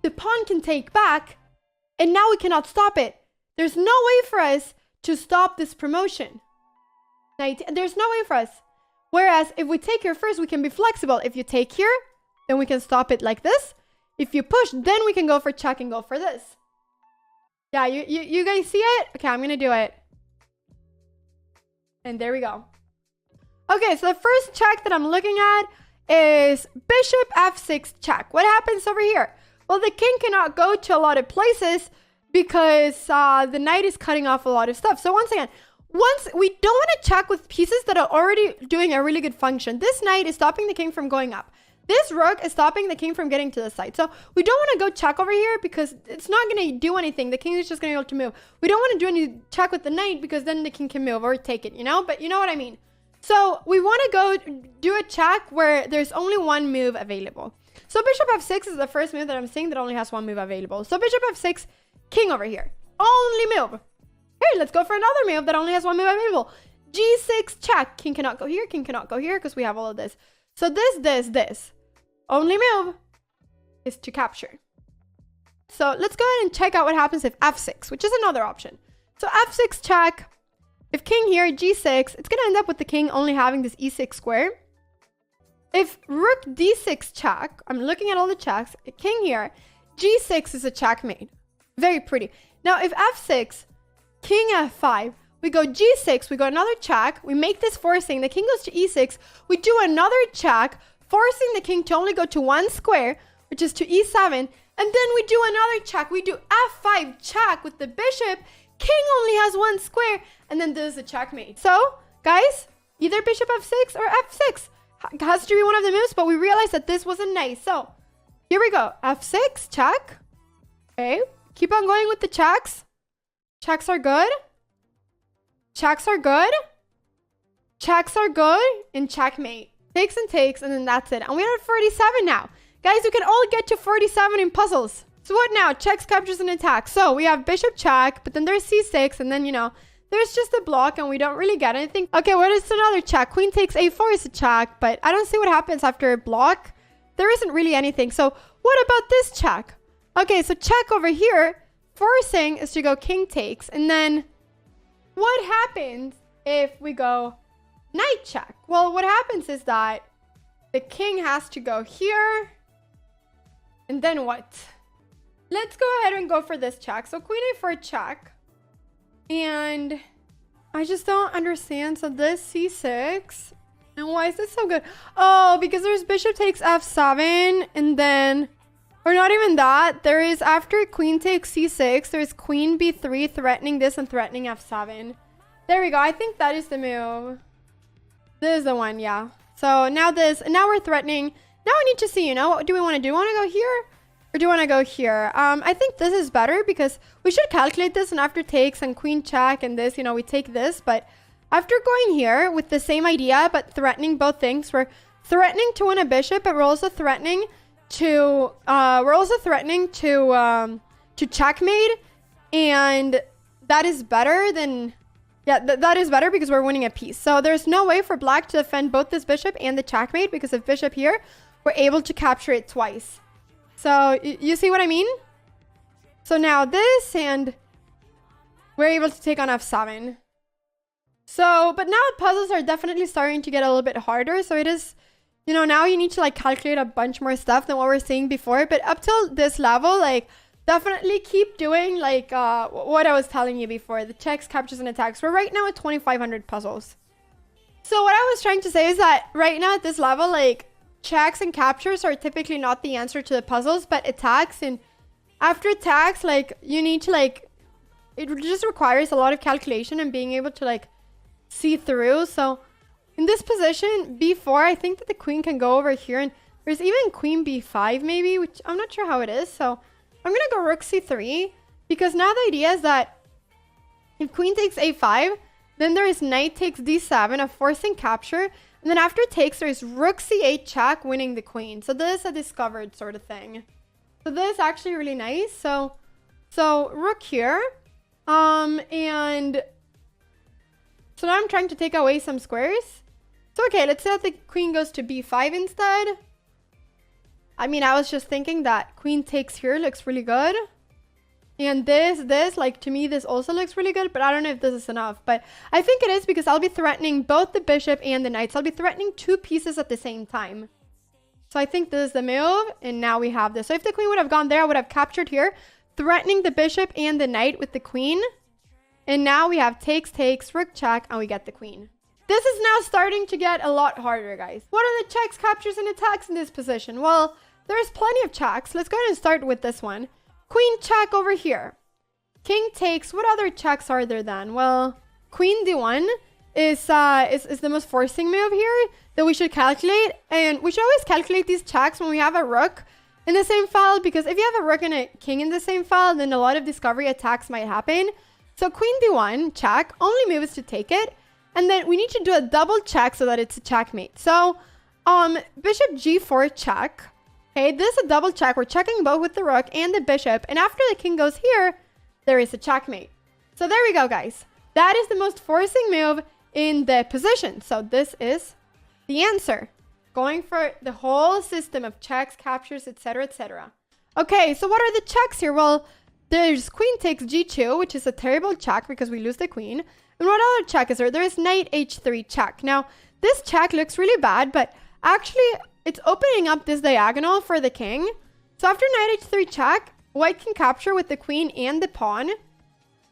the pawn can take back, and now we cannot stop it. There's no way for us to stop this promotion. There's no way for us. Whereas if we take here first, we can be flexible. If you take here, then we can stop it like this. If you push, then we can go for check and go for this. Yeah, you guys see it? Okay, I'm going to do it. And there we go. Okay, so the first check that I'm looking at is bishop f6 check. What happens over here? Well, the king cannot go to a lot of places because the knight is cutting off a lot of stuff. So once again, we don't want to check with pieces that are already doing a really good function. This knight is stopping the king from going up. This rook is stopping the king from getting to the side. So we don't want to go check over here because it's not going to do anything. The king is just going to be able to move. We don't want to do any check with the knight because then the king can move or take it, you know? But you know what I mean. So we want to go do a check where there's only one move available. So bishop f6 is the first move that I'm seeing that only has one move available. So bishop f6, king over here. Only move. Here, let's go for another move that only has one move available. g6 check. King cannot go here. King cannot go here because we have all of this. So this. Only move is to capture. So let's go ahead and check out what happens if f6, which is another option. So f6 check. If king here, g6, it's going to end up with the king only having this e6 square. If rook d6 check, I'm looking at all the checks. King here, g6 is a checkmate. Very pretty. Now, if f6, king f5, we go g6, we go another check. We make this forcing. The king goes to e6. We do another check, forcing the king to only go to one square, which is to e7. And then we do another check. We do f5 check with the bishop. King only has one square. And then this is a checkmate. So, guys, either bishop f6 or f6 has to be one of the moves, but we realized that this wasn't nice. So, here we go. f6, check. Okay. Keep on going with the checks. Checks are good. Checks are good. Checks are good. And checkmate. Takes and takes, and then that's it. And we're at 47 now. Guys, we can all get to 47 in puzzles. So what now? Checks, captures, and attacks. So we have bishop check, but then there's c6, and then, you know, there's just a block, and we don't really get anything. Okay, what is another check? Queen takes a4 is a check, but I don't see what happens after a block. There isn't really anything. So what about this check? Okay, so check over here. Forcing is to go king takes, and then what happens if we go knight check? Well, what happens is that the king has to go here. And then what? Let's go ahead and go for this check. So queen a4 check. And I just don't understand. So this c6. And why is this so good? Oh, because there's bishop takes f7. And then, or not even that. There is, after queen takes c6, there's queen b3 threatening this and threatening f7. There we go. I think that is the move. This is the one, yeah. So now this, and now we're threatening. Now we need to see, you know, what do we want to do? Want to go here? Or do you want to go here? I think this is better because we should calculate this, and after takes and queen check and this, you know, we take this. But after going here with the same idea, but threatening both things, we're threatening to win a bishop, but we're also threatening to, to checkmate. And that is better than... Yeah, that is better because we're winning a piece. So there's no way for black to defend both this bishop and the checkmate, because if bishop here, we're able to capture it twice. So you see what I mean? So now this, and we're able to take on f7. So, but now puzzles are definitely starting to get a little bit harder. So it is, you know, now you need to like calculate a bunch more stuff than what we're seeing before. But up till this level, like, definitely keep doing like what I was telling you before, the checks, captures, and attacks. We're right now at 2,500 puzzles. So what I was trying to say is that right now at this level, like, checks and captures are typically not the answer to the puzzles, but attacks, and after attacks, like, you need to like, it just requires a lot of calculation and being able to like see through. So in this position, b4, I think that the queen can go over here, and there's even queen b5 maybe, which I'm not sure how it is. So I'm going to go rook c3, because now the idea is that if queen takes a5, then there is knight takes d7, a forcing capture. And then after takes, there's rook c8 check, winning the queen. So this is a discovered sort of thing. So this is actually really nice. So rook here. And so now I'm trying to take away some squares. So okay, let's say that the queen goes to b5 instead. I mean, I was just thinking that queen takes here looks really good. And this, like, to me, this also looks really good. But I don't know if this is enough. But I think it is, because I'll be threatening both the bishop and the knight. So I'll be threatening two pieces at the same time. So I think this is the move. And now we have this. So if the queen would have gone there, I would have captured here, threatening the bishop and the knight with the queen. And now we have takes, rook check, and we get the queen. This is now starting to get a lot harder, guys. What are the checks, captures, and attacks in this position? Well, there's plenty of checks. Let's go ahead and start with this one. Queen check over here. King takes. What other checks are there then? Well, queen d1 is the most forcing move here that we should calculate. And we should always calculate these checks when we have a rook in the same file, because if you have a rook and a king in the same file, then a lot of discovery attacks might happen. So queen d1 check, only move is to take it. And then we need to do a double check so that it's a checkmate. So bishop g4 check. Okay, this is a double check. We're checking both with the rook and the bishop. And after the king goes here, there is a checkmate. So there we go, guys. That is the most forcing move in the position. So this is the answer. Going for the whole system of checks, captures, etc., etc. Okay, so what are the checks here? Well, there's queen takes g2, which is a terrible check because we lose the queen. And what other check is there? There is knight h3 check. Now, this check looks really bad, but actually it's opening up this diagonal for the king. So after knight h3 check, white can capture with the queen and the pawn.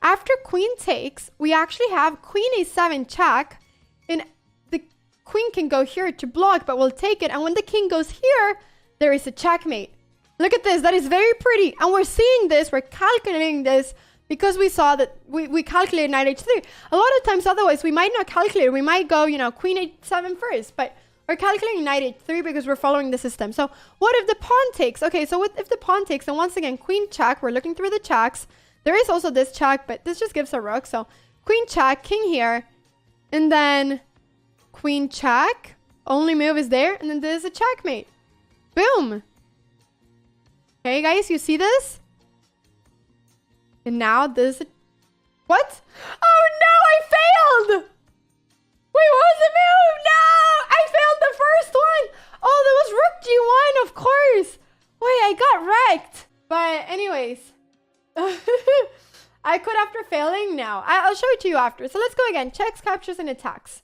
After queen takes, we actually have queen a7 check. And the queen can go here to block, but we'll take it. And when the king goes here, there is a checkmate. Look at this. That is very pretty. And we're seeing this. We're calculating this because we saw that we calculated knight h3. A lot of times, otherwise, we might not calculate. We might go, you know, queen h7 first. But we're calculating knight h3 because we're following the system. So what if the pawn takes? Okay, so if the pawn takes, then once again, queen check. We're looking through the checks. There is also this check, but this just gives a rook. So queen check, king here, and then queen check. Only move is there, and then there's a checkmate. Boom. Okay, guys, you see this? And now this. What? Oh no, I failed! Wait, what was the move? No! I failed the first one! Oh, that was rook g1, of course! Wait, I got wrecked! But anyways. I quit after failing? No. I'll show it to you after. So let's go again. Checks, captures, and attacks.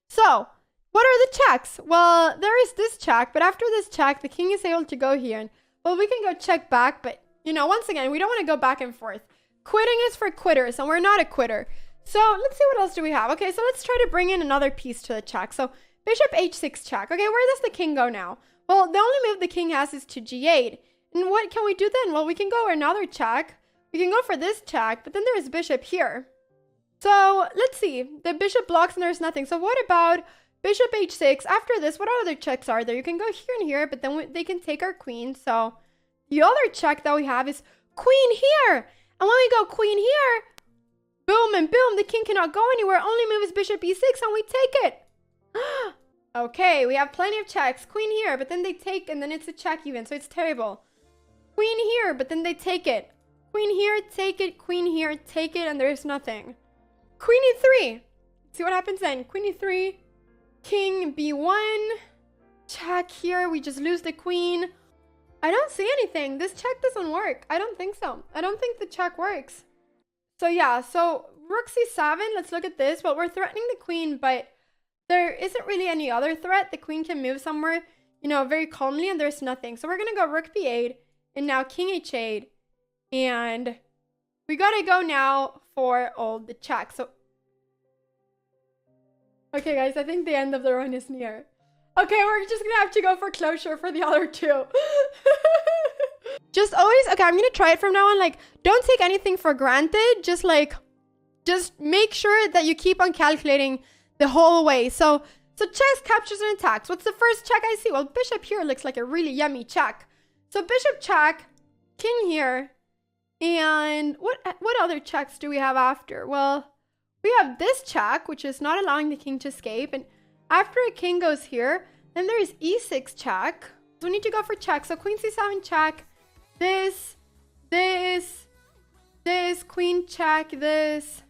So, what are the checks? Well, there is this check, but after this check, the king is able to go here. And, well, we can go check back, but, you know, once again, we don't want to go back and forth. Quitting is for quitters, and we're not a quitter. So, let's see what else do we have. Okay, so let's try to bring in another piece to the check. So, bishop h6 check. Okay, where does the king go now? Well, the only move the king has is to g8. And what can we do then? Well, we can go another check. We can go for this check, but then there's bishop here. So, let's see. The bishop blocks and there's nothing. So, what about bishop h6? After this, what other checks are there? You can go here and here, but then they can take our queen. So, the other check that we have is queen here. And when we go queen here, boom and boom, the king cannot go anywhere. Only move is bishop e6 and we take it. Okay, we have plenty of checks. Queen here, but then they take, and then it's a check even, so it's terrible. Queen here, but then they take it. Queen here, take it. Queen here, take it, and there's nothing. Queen e3. See what happens then. Queen e3. King b1. Check here. We just lose the queen. I don't see anything. This check doesn't work. I don't think so. I don't think the check works. So yeah, so rook c7. Let's look at this. Well, we're threatening the queen, but there isn't really any other threat. The queen can move somewhere, you know, very calmly, and there's nothing. So we're going to go rook b8, and now king h8. And we gotta go now for all the checks. So, okay, guys, I think the end of the run is near. Okay, we're just gonna have to go for closure for the other two. Just always, okay, I'm gonna try it from now on. Like, don't take anything for granted. Just make sure that you keep on calculating the whole way. So checks, captures, and attacks. What's the first check I see? Well, bishop here looks like a really yummy check. So bishop check, king here. And what other checks do we have after? Well, we have this check, which is not allowing the king to escape. And after a king goes here, then there is e6 check. So we need to go for check. So queen c7 check. This, queen check, this.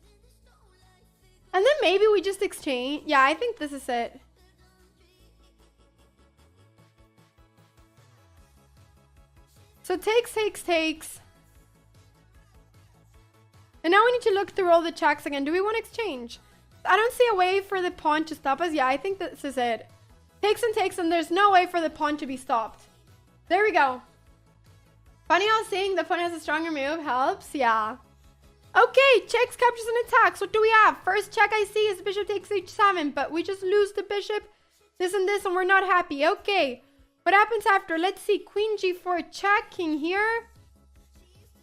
And then maybe we just exchange. Yeah, I think this is it. So takes. And now we need to look through all the checks again. Do we want to exchange? I don't see a way for the pawn to stop us. Yeah, I think this is it. Takes, and there's no way for the pawn to be stopped. There we go. Funny how saying the pawn has a stronger move helps. Yeah. Okay, checks, captures, and attacks. What do we have? First check I see is bishop takes h7, but we just lose the bishop, this, and we're not happy. Okay, what happens after? Let's see. Queen g4 check, king here.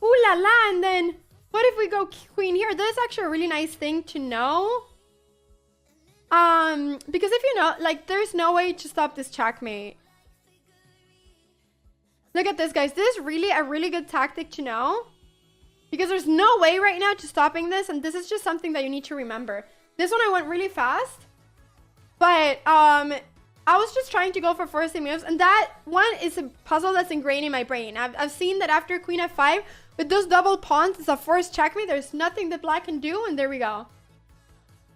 Ooh la la, and then what if we go queen here? That's actually a really nice thing to know. Because if you know, like, there's no way to stop this checkmate. Look at this, guys. This is really a really good tactic to know. Because there's no way right now to stopping this. And this is just something that you need to remember. This one I went really fast. But, I was just trying to go for forcing moves. And that one is a puzzle that's ingrained in my brain. I've seen that after queen f5, with those double pawns, it's a forced checkmate. There's nothing that black can do. And there we go.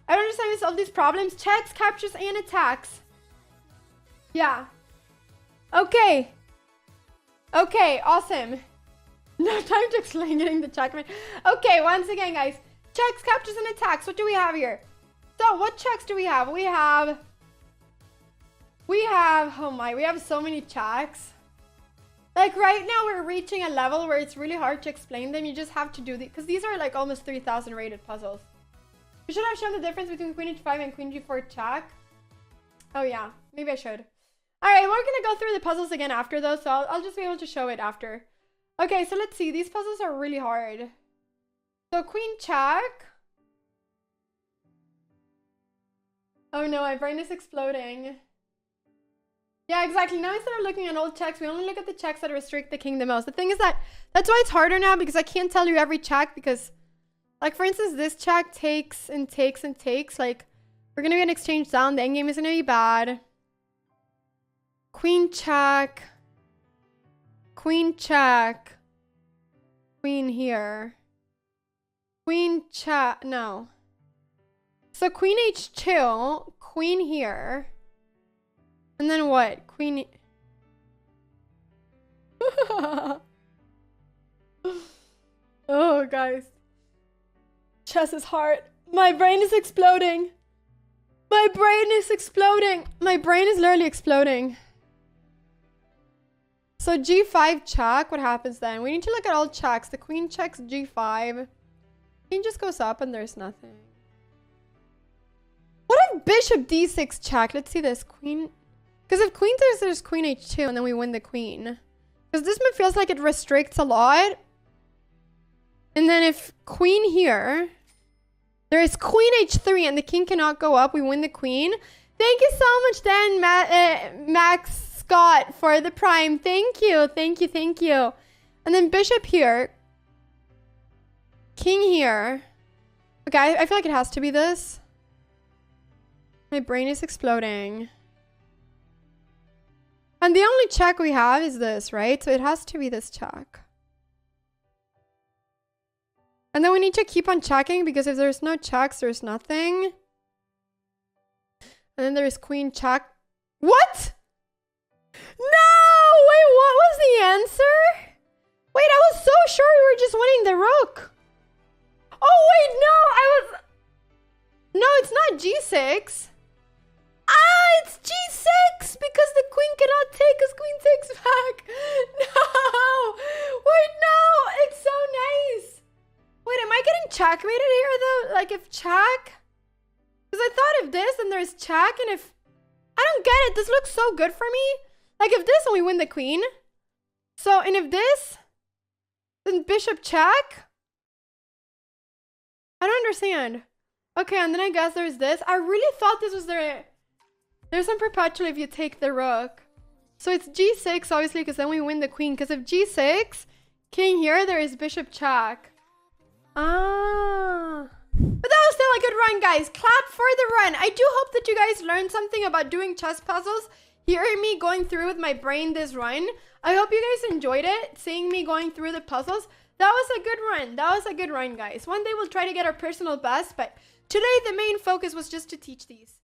I don't understand how to solve these problems. Checks, captures, and attacks. Yeah. Okay. Okay, awesome. No time to explain getting the checkmate. Okay, once again, guys. Checks, captures, and attacks. What do we have here? So, what checks do we have? We have, oh my, we have so many checks. Like, right now, we're reaching a level where it's really hard to explain them. You just have to do the, because these are like almost 3,000 rated puzzles. You should have shown the difference between queen h5 and queen g4 check. Oh yeah, maybe I should. Alright, we're gonna go through the puzzles again after though, so I'll just be able to show it after. Okay, so let's see. These puzzles are really hard. So queen check. Oh no, my brain is exploding. Yeah, exactly. Now instead of looking at old checks, we only look at the checks that restrict the king the most. The thing is that that's why it's harder now, because I can't tell you every check, because Like, for instance, this check takes and takes and takes. Like, we're going to get exchange down. The endgame is going to be bad. Queen check. Queen check. Queen here. Queen check. No. So queen h2. Queen here. And then what? Queen... Oh, guys. Chess is hard. My brain is exploding. My brain is exploding. My brain is literally exploding. So g5 check. What happens then? We need to look at all checks. The queen checks g5. Queen just goes up and there's nothing. What if bishop d6 check? Let's see this. Queen... Because if queen there's queen h2 and then we win the queen. Because this move feels like it restricts a lot. And then if queen here, there is queen h3 and the king cannot go up, we win the queen. Thank you so much, Dan, Max Scott, for the prime. Thank you, thank you, thank you. And then bishop here, king here. Okay, I feel like it has to be this. My brain is exploding. And the only check we have is this, right? So it has to be this check. And then we need to keep on checking because if there's no checks, there's nothing. And then there's queen check. What? No! Wait, what was the answer? Wait, I was so sure we were just winning the rook. Oh, wait, no, No, it's not g6. Ah, it's g6 because the queen cannot take because queen takes back. No! Wait, no! It's so nice. Wait, am I getting checkmated here though? Like if check? Because I thought if this, then there's check, and if... I don't get it. This looks so good for me. Like if this, and we win the queen. So, and if this, then bishop check. I don't understand. Okay, and then I guess there's this. I really thought this was the... There's some perpetual if you take the rook. So it's g6, obviously, because then we win the queen. Because if g6, king here, there is bishop check. Ah. But that was still a good run, guys. Clap for the run. I do hope that you guys learned something about doing chess puzzles. Hearing me going through with my brain this run. I hope you guys enjoyed it. Seeing me going through the puzzles. That was a good run. That was a good run, guys. One day we'll try to get our personal best. But today the main focus was just to teach these.